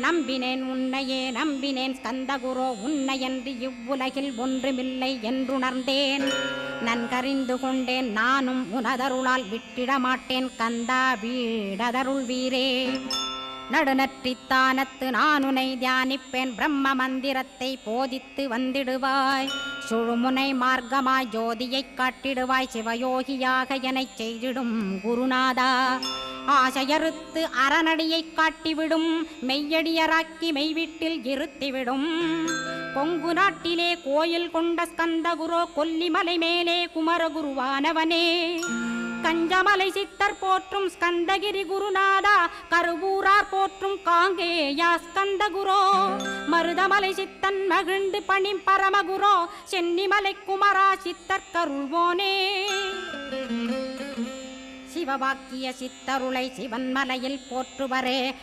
நம்பினேன் உன்னையே நம்பினேன் ஸ்கந்தகுரோ உன்னையன்றி இவ்வுலகில் ஒன்றுமில்லை என்றுணர்ந்தேன். நன்கறிந்து கொண்டேன் நானும் உனதருளால் விட்டிட மாட்டேன் கந்தா வீடதருள் வீரே. நடுநற்றித்தானத்து நானுனை தியானிப்பேன் பிரம்ம மந்திரத்தை போதித்து வந்திடுவாய். சுழுமுனை மார்க்கமாய் ஜோதியைக் காட்டிடுவாய் சிவயோகியாக எனச் செய்திடும் குருநாதா. ஆசையறுத்து அறநடியைக் காட்டிவிடும் மெய்யடியராக்கி மெய்வீட்டில் இருத்திவிடும். கொங்கு நாட்டிலே கோயில் கொண்ட ஸ்கந்தகுரோ கொல்லிமலை மேலே குமரகுருவானவனே. கஞ்சமலை சித்தர் போற்றும் ஸ்கந்தகிரி குருநாதா கருவூரார் போற்றும் காங்கேயா ஸ்கந்தகுரோ. மருதமலை சித்தன் மகிழ்ந்து பணி பரமகுரோ சென்னிமலை குமரா சித்தர் கருள்வோனே. சிவவாக்கிய சித்தருளை சிவன்மலையில் போற்றுவரே